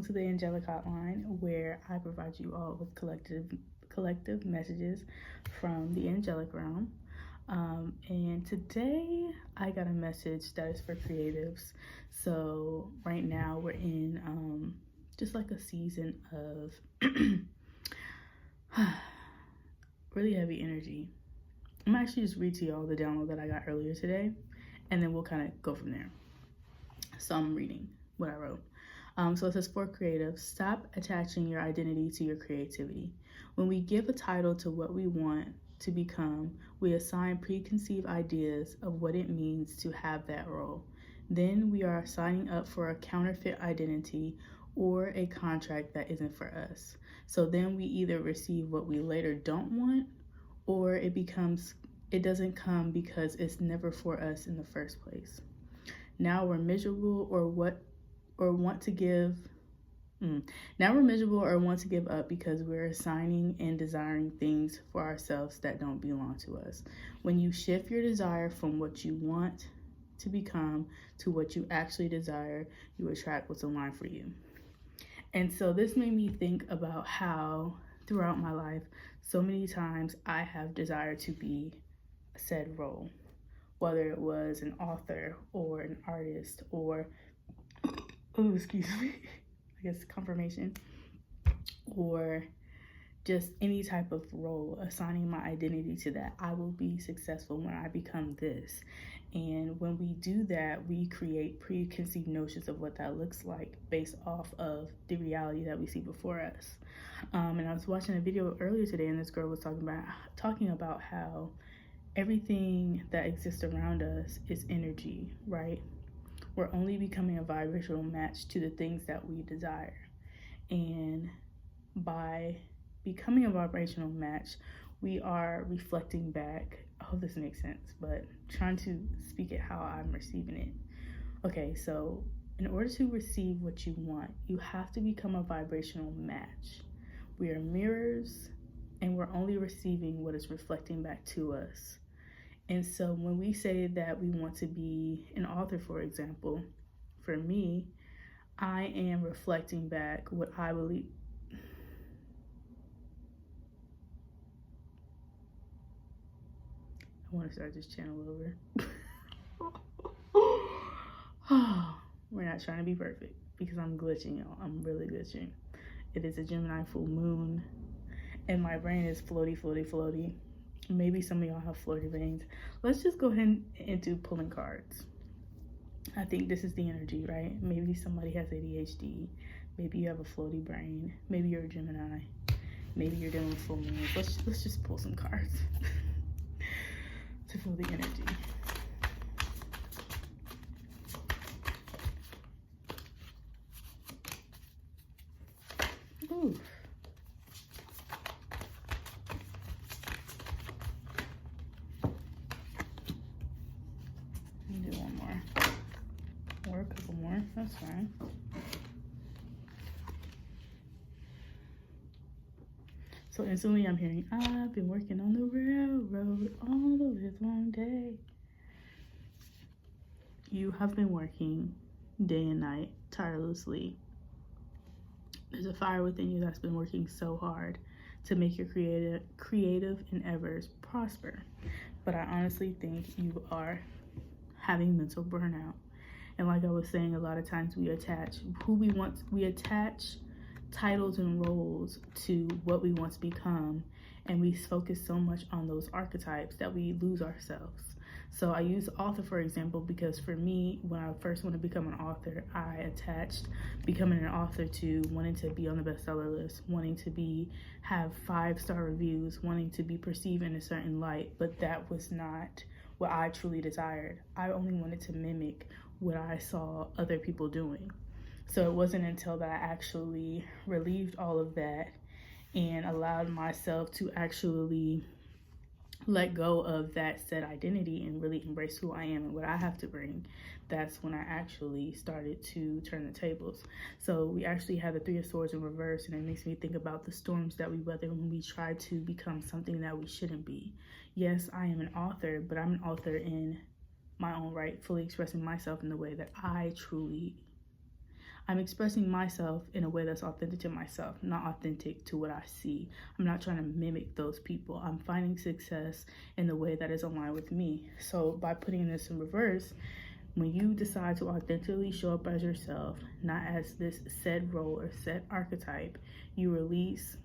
welcome to the Angelic Hotline, where I provide you all with collective messages from the angelic realm. And today I got a message that is for creatives. So right now we're in just like a season of really heavy energy. I'm actually just read to y'all the download that I got earlier today, and then we'll kind of go from there. So I'm reading what I wrote. So it says, for creatives, stop attaching your identity to your creativity. When we give a title to what we want to become, we assign preconceived ideas of what it means to have that role. Then we are signing up for a counterfeit identity or a contract that isn't for us. So then we either receive what we later don't want, or it doesn't come because it's never for us in the first place. Now we're miserable or want to give up because we're assigning and desiring things for ourselves that don't belong to us. When you shift your desire from what you want to become to what you actually desire, you attract what's aligned for you. And so this made me think about how throughout my life, so many times I have desired to be said role, whether it was an author or an artist or I guess confirmation, or just any type of role, assigning my identity to that. I will be successful when I become this. And when we do that, we create preconceived notions of what that looks like based off of the reality that we see before us. And I was watching a video earlier today, and this girl was talking about how everything that exists around us is energy, right? We're only becoming a vibrational match to the things that we desire. And by becoming a vibrational match, we are reflecting back. I hope this makes sense, but trying to speak it how I'm receiving it. Okay, so in order to receive what you want, you have to become a vibrational match. We are mirrors, and we're only receiving what is reflecting back to us. And so when we say that we want to be an author, for example, for me, I am reflecting back what I believe. I want to start this channel over. We're not trying to be perfect because I'm glitching, y'all. I'm really glitching. It is a Gemini full moon, and my brain is floaty. Maybe some of y'all have floaty brains. Let's just go ahead and do pulling cards. I think this is the energy, right? Maybe somebody has ADHD. Maybe you have a floaty brain. Maybe you're a Gemini. Maybe you're dealing with full moons. Let's just pull some cards to feel the energy. Ooh. Do one more. Or a couple more. That's fine. So instantly I'm hearing, I've been working on the railroad all the live long day. You have been working day and night tirelessly. There's a fire within you that's been working so hard to make your creative endeavors prosper. But I honestly think you are having mental burnout. And like I was saying, a lot of times we attach titles and roles to what we want to become, and we focus so much on those archetypes that we lose ourselves. So I use author for example because for me, when I first wanted to become an author, I attached becoming an author to wanting to be on the bestseller list, wanting to have 5-star reviews, wanting to be perceived in a certain light, but that was not what I truly desired. I only wanted to mimic what I saw other people doing. So it wasn't until that I actually relieved all of that and allowed myself to actually let go of that said identity and really embrace who I am and what I have to bring, that's when I actually started to turn the tables. So we actually have the 3 of Swords in reverse, and it makes me think about the storms that we weather when we try to become something that we shouldn't be. Yes, I am an author, but I'm an author in my own right, fully expressing myself in the way that I I'm expressing myself in a way that's authentic to myself, not authentic to what I see. I'm not trying to mimic those people. I'm finding success in the way that is aligned with me. So by putting this in reverse, when you decide to authentically show up as yourself, not as this set role or set archetype, you release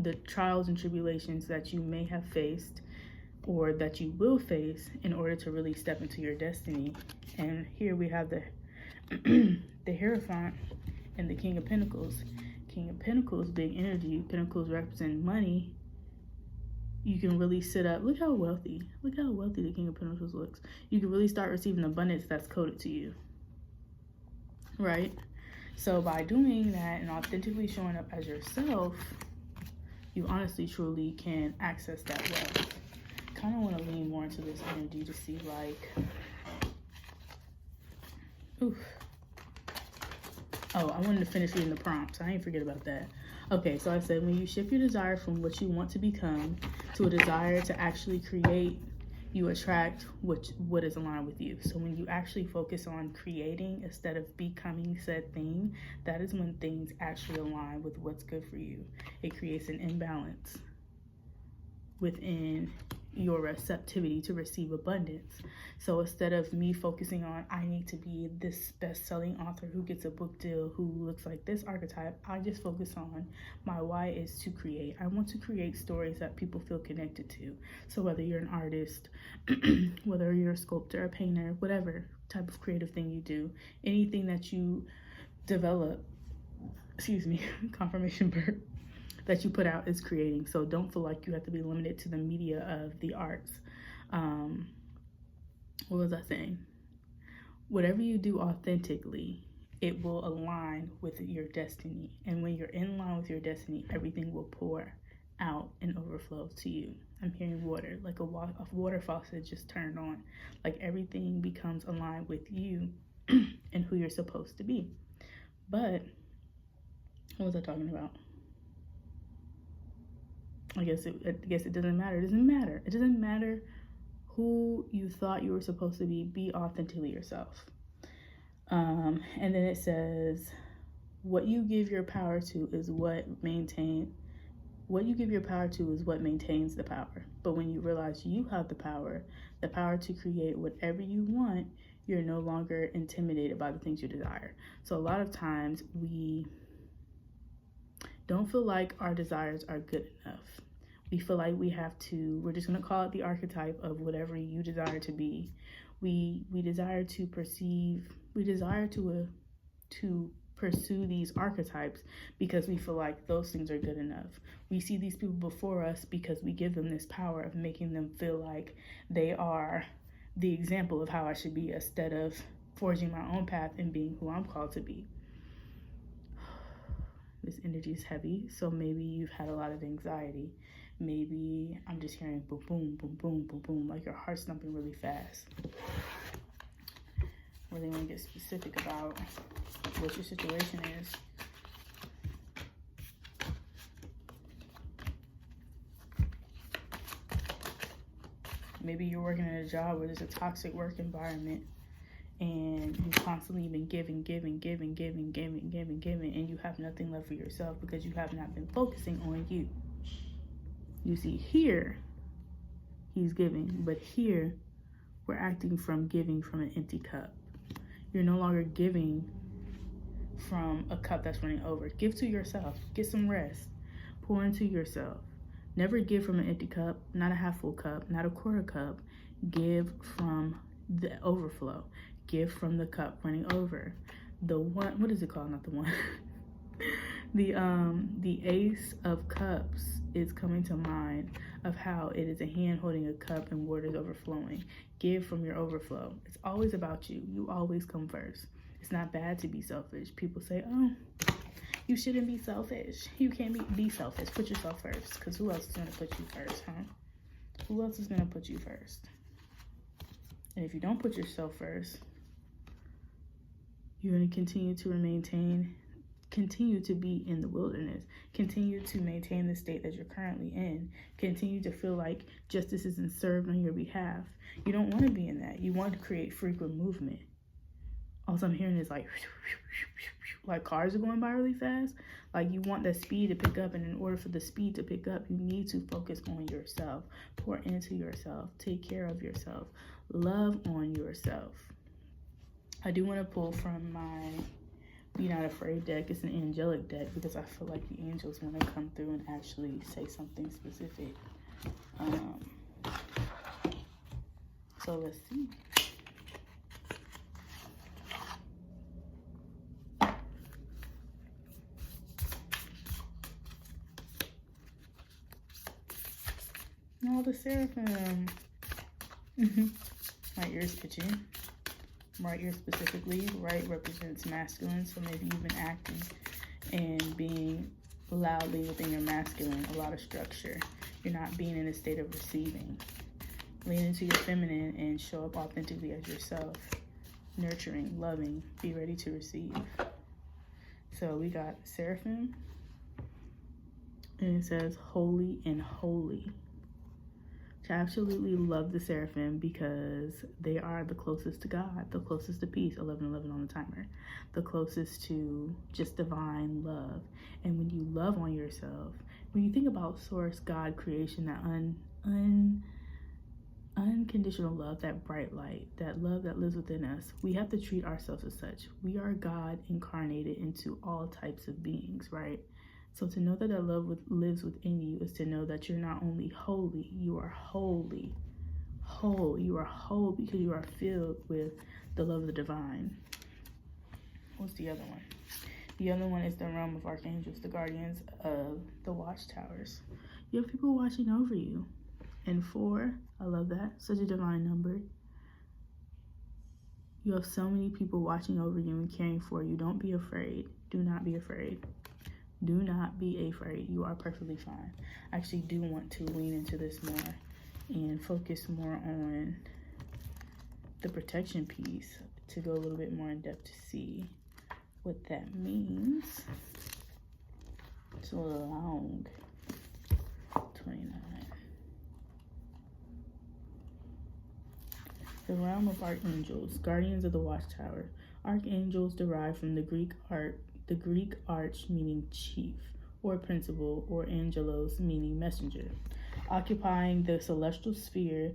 the trials and tribulations that you may have faced or that you will face in order to really step into your destiny. And here we have the the Hierophant and the King of Pentacles. King of Pentacles, big energy. Pentacles represent money. You can really sit up. Look how wealthy the King of Pentacles looks. You can really start receiving abundance that's coded to you, right? So by doing that and authentically showing up as yourself, you honestly, truly can access that wealth. Kind of want to lean more into this energy to see, like, oof. Oh, I wanted to finish reading the prompts. I ain't forget about that. Okay, so I said, when you shift your desire from what you want to become to a desire to actually create, you attract what is aligned with you. So when you actually focus on creating instead of becoming said thing, that is when things actually align with what's good for you. It creates an imbalance within your receptivity to receive abundance. So instead of me focusing on, I need to be this best-selling author who gets a book deal, who looks like this archetype, I just focus on my why is to create. I want to create stories that people feel connected to. So whether you're an artist, whether you're a sculptor, a painter, whatever type of creative thing you do, anything that you develop, confirmation burp, that you put out is creating. So don't feel like you have to be limited to the media of the arts. What was I saying? Whatever you do authentically, it will align with your destiny. And when you're in line with your destiny, everything will pour out and overflow to you. I'm hearing water, like a water faucet just turned on. Like everything becomes aligned with you and who you're supposed to be. But what was I talking about? I guess it doesn't matter. It doesn't matter. It doesn't matter who you thought you were supposed to be. Be authentically yourself. And then it says, what you give your power to is what maintains the power. But when you realize you have the power to create whatever you want, you're no longer intimidated by the things you desire. So a lot of times we don't feel like our desires are good enough. We feel like we're just going to call it the archetype of whatever you desire to be. We desire to pursue these archetypes because we feel like those things are good enough. We see these people before us because we give them this power of making them feel like they are the example of how I should be, instead of forging my own path and being who I'm called to be. This energy is heavy, so maybe you've had a lot of anxiety. Maybe I'm just hearing boom, boom, boom, boom, boom, boom, like your heart's thumping really fast. Really want to get specific about what your situation is. Maybe you're working at a job where there's a toxic work environment, and you've constantly been giving, and you have nothing left for yourself because you have not been focusing on you. You see, here, he's giving, but here, we're acting from giving from an empty cup. You're no longer giving from a cup that's running over. Give to yourself. Get some rest. Pour into yourself. Never give from an empty cup, not a half full cup, not a quarter cup. Give from the overflow. Give from the cup running over. The one, what is it called? Not the one. The Ace of Cups is coming to mind of how it is a hand holding a cup and water is overflowing. Give from your overflow. It's always about you. You always come first. It's not bad to be selfish. People say, oh, you shouldn't be selfish. You can't be selfish. Put yourself first, because who else is going to put you first, huh? Who else is going to put you first? And if you don't put yourself first, you're going to continue to be in the wilderness, continue to maintain the state that you're currently in, continue to feel like justice isn't served on your behalf. You don't want to be in that. You want to create frequent movement. all I'm hearing is like cars are going by really fast. Like, you want that speed to pick up, and in order for the speed to pick up, you need to focus on yourself, pour into yourself, take care of yourself, love on yourself. I do want to pull from my Be Not Afraid deck. It's an angelic deck because I feel like the angels want to come through and actually say something specific. So let's see. No, the seraphim. My ear's itching. Right ear specifically. Right represents masculine, so maybe you've been acting and being loudly within your masculine, a lot of structure. You're not being in a state of receiving. Lean into your feminine and show up authentically as yourself. Nurturing, loving, be ready to receive. So we got seraphim, and it says holy and holy. I absolutely love the seraphim because they are the closest to God, the closest to peace, 11:11 on the timer, the closest to just divine love. And when you love on yourself, when you think about source, God, creation, that unconditional love, that bright light, that love that lives within us, we have to treat ourselves as such. We are God incarnated into all types of beings, right? So to know that that love lives within you is to know that you're not only holy, you are holy. Whole. You are whole because you are filled with the love of the divine. What's the other one? The other one is the realm of archangels, the guardians of the watchtowers. You have people watching over you. And 4, I love that. Such a divine number. You have so many people watching over you and caring for you. Don't be afraid. Do not be afraid. Do not be afraid. You are perfectly fine. I actually do want to lean into this more and focus more on the protection piece to go a little bit more in depth to see what that means. It's a little long. 29. The realm of archangels, guardians of the watchtower. Archangels derive from the Greek arch meaning chief or principal, or angelos meaning messenger, occupying the celestial sphere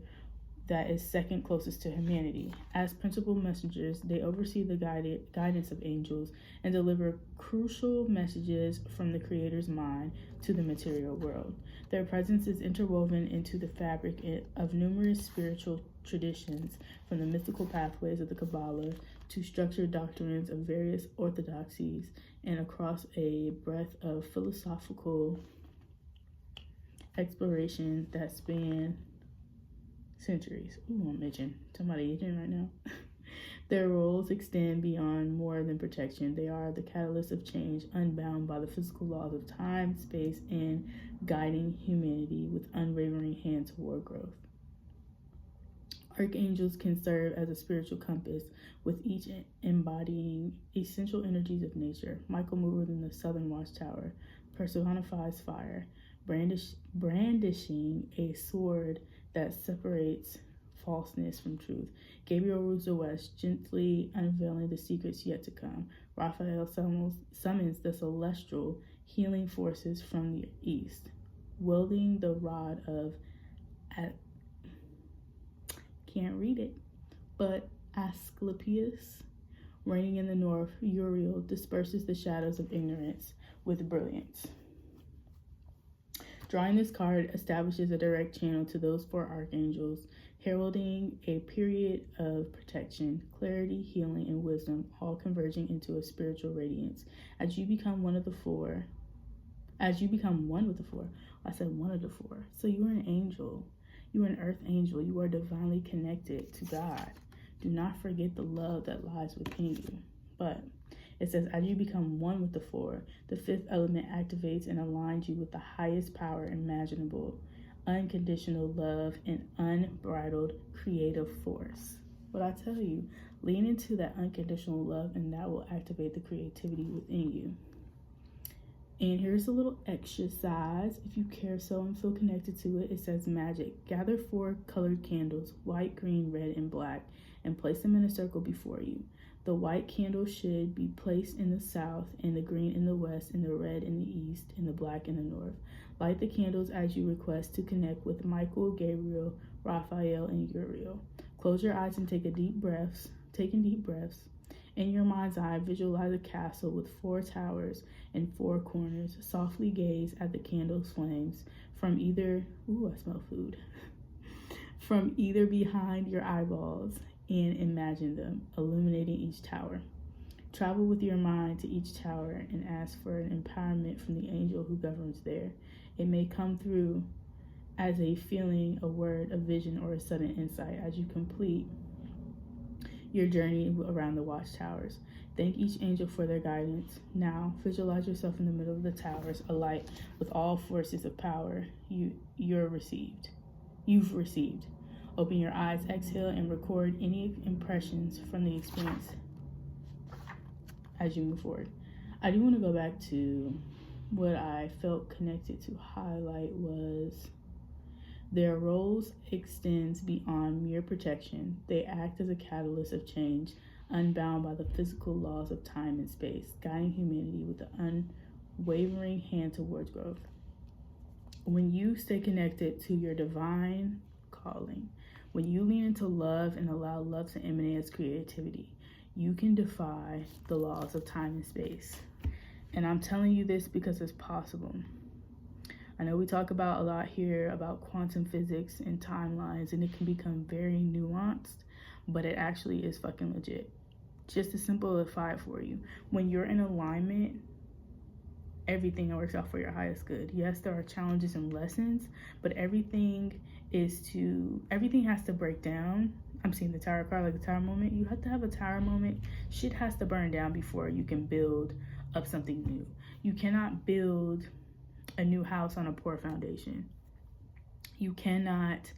that is second closest to humanity. As principal messengers, they oversee the guidance of angels and deliver crucial messages from the Creator's mind to the material world. Their presence is interwoven into the fabric of numerous spiritual traditions, from the mystical pathways of the Kabbalah to structured doctrines of various orthodoxies, and across a breadth of philosophical exploration that span centuries. Ooh, I'm itching. Somebody itching right now. Their roles extend beyond more than protection. They are the catalyst of change, unbound by the physical laws of time, space, and guiding humanity with unwavering hand toward growth. Archangels can serve as a spiritual compass, with each embodying essential energies of nature. Michael Moore in the Southern Watchtower personifies fire, brandishing a sword that separates falseness from truth. Gabriel rules the west, gently unveiling the secrets yet to come. Raphael summons the celestial healing forces from the east, wielding the rod of can't read it, but Asclepius. Reigning in the north, Uriel disperses the shadows of ignorance with brilliance. Drawing this card establishes a direct channel to those 4 archangels, heralding a period of protection, clarity, healing, and wisdom, all converging into a spiritual radiance. As you become one with the 4, I said one of the 4. So you are an angel. You are an earth angel. You are divinely connected to God. Do not forget the love that lies within you. But it says, as you become one with the 4, the 5th element activates and aligns you with the highest power imaginable, unconditional love, and unbridled creative force. What I tell you, lean into that unconditional love, and that will activate the creativity within you. And here's a little exercise. If you care so and feel connected to it, it says magic. Gather 4 colored candles, white, green, red, and black, and place them in a circle before you. The white candle should be placed in the south, and the green in the west, and the red in the east, and the black in the north. Light the candles as you request to connect with Michael, Gabriel, Raphael, and Uriel. Close your eyes and take deep breaths. In your mind's eye, visualize a castle with 4 towers and 4 corners. Softly gaze at the candle's flames from either, I smell food, from either behind your eyeballs, and imagine them illuminating each tower. Travel with your mind to each tower and ask for an empowerment from the angel who governs there. It may come through as a feeling, a word, a vision, or a sudden insight as you complete your journey around the watchtowers. Thank each angel for their guidance. Now, visualize yourself in the middle of the towers, alight with all forces of power you've received. Open your eyes, exhale, and record any impressions from the experience as you move forward. I do want to go back to what I felt connected to highlight was their roles extends beyond mere protection. They act as a catalyst of change, unbound by the physical laws of time and space, guiding humanity with an unwavering hand towards growth. When you stay connected to your divine calling, when you lean into love and allow love to emanate as creativity, you can defy the laws of time and space. And I'm telling you this because it's possible. I know we talk about a lot here about quantum physics and timelines, and it can become very nuanced, but it actually is fucking legit. Just to simplify it for you, when you're in alignment, everything works out for your highest good. Yes, there are challenges and lessons, but everything has to break down. I'm seeing the tower card, like the tower moment. You have to have a tower moment. Shit has to burn down before you can build up something new. You cannot build a new house on a poor foundation. You cannot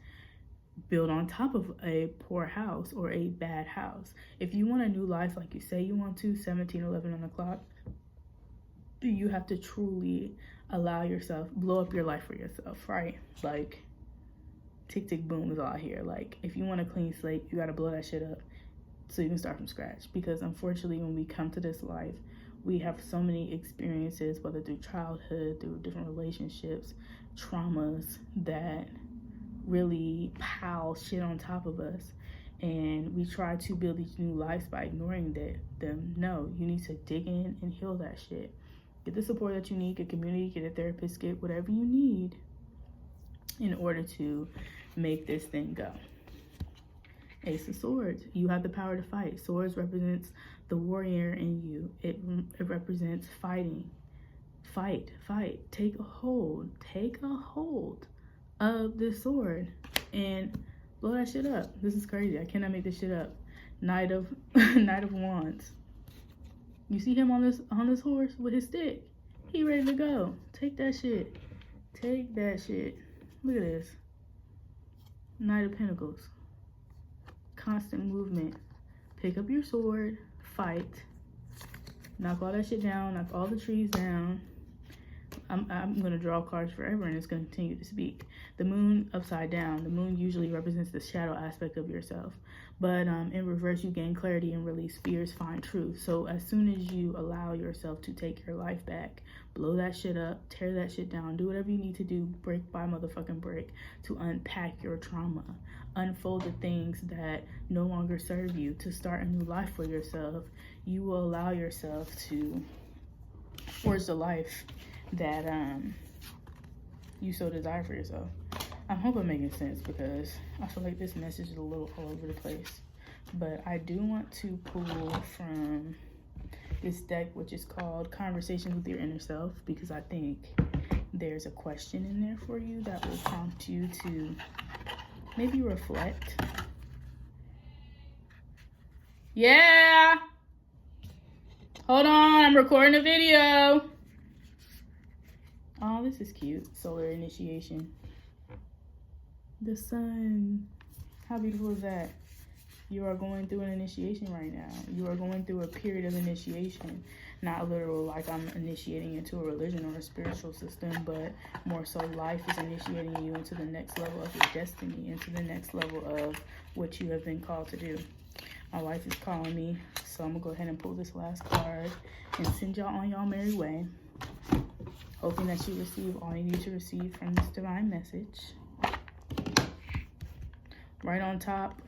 build on top of a poor house or a bad house. If you want a new life like you say you want to, 17:11 on the clock, you have to truly allow yourself, blow up your life for yourself, right? Like, tick, tick, boom is all I hear. Like, if you want a clean slate, you got to blow that shit up so you can start from scratch. Because unfortunately, when we come to this life, we have so many experiences, whether through childhood, through different relationships, traumas that really pile shit on top of us. And we try to build these new lives by ignoring them. No, you need to dig in and heal that shit. Get the support that you need, get community, get a therapist, get whatever you need in order to make this thing go. Ace of Swords, you have the power to fight. Swords represents the warrior in you. It represents fighting. Fight. Take a hold of this sword and blow that shit up. This is crazy. I cannot make this shit up. Knight of Wands. You see him on this horse with his stick. He ready to go. Take that shit. Look at this. Knight of Pentacles. Constant movement. Pick up your sword. Fight. Knock all that shit down. Knock all the trees down. I'm going to draw cards forever, and it's going to continue to speak. The moon upside down. The moon usually represents the shadow aspect of yourself. But in reverse, you gain clarity and release fears, find truth. So as soon as you allow yourself to take your life back, blow that shit up, tear that shit down, do whatever you need to do, break by motherfucking break, to unpack your trauma, unfold the things that no longer serve you, to start a new life for yourself, you will allow yourself to forge the life that you so desire for yourself. I hope I'm making sense, because I feel like this message is a little all over the place. But I do want to pull from this deck, which is called Conversations with Your Inner Self, because I think there's a question in there for you that will prompt you to maybe reflect. Yeah! Hold on, I'm recording a video. Oh, this is cute. Solar initiation. The sun. How beautiful is that? You are going through an initiation right now. You are going through a period of initiation. Not literal, like I'm initiating into a religion or a spiritual system, but more so life is initiating you into the next level of your destiny, into the next level of what you have been called to do. My wife is calling me, so I'm gonna go ahead and pull this last card and send y'all on y'all merry way. Hoping that you receive all you need to receive from this divine message. Right on top,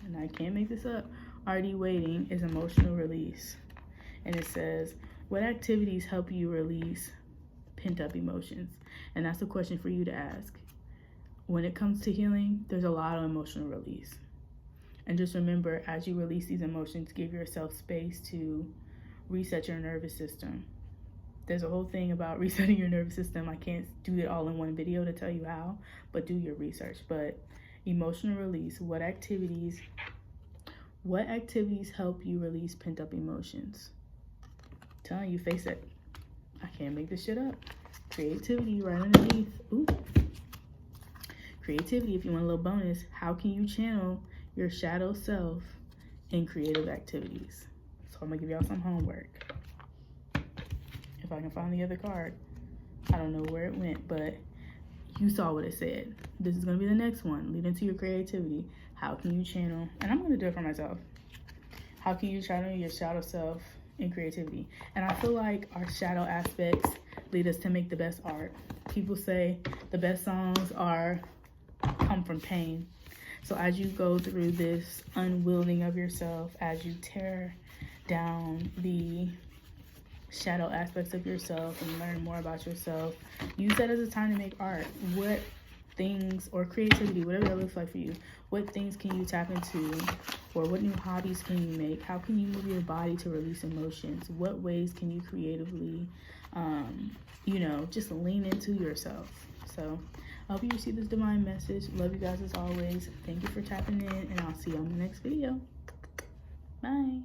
and I can't make this up, already waiting is emotional release. And it says, what activities help you release pent-up emotions? And that's a question for you to ask. When it comes to healing, there's a lot of emotional release. And just remember, as you release these emotions, give yourself space to reset your nervous system. There's a whole thing about resetting your nervous system. I can't do it all in one video to tell you how, but do your research. But emotional release, what activities help you release pent-up emotions? I'm telling you, face it. I can't make this shit up. Creativity right underneath. Ooh. Creativity, if you want a little bonus, how can you channel your shadow self in creative activities? So I'm gonna give y'all some homework. If I can find the other card. I don't know where it went, but you saw what it said. This is gonna be the next one. Lead into your creativity. How can you channel, and I'm gonna do it for myself. How can you channel your shadow self in creativity? And I feel like our shadow aspects lead us to make the best art. People say the best songs come from pain. So as you go through this unwielding of yourself, as you tear down the shadow aspects of yourself and learn more about yourself, use that as a time to make art. What things, or creativity, whatever that looks like for you, what things can you tap into, or what new hobbies can you make? How can you move your body to release emotions? What ways can you creatively just lean into yourself? So I hope you receive this divine message. Love you guys as always. Thank you for tapping in, and I'll see you on the next video. Bye.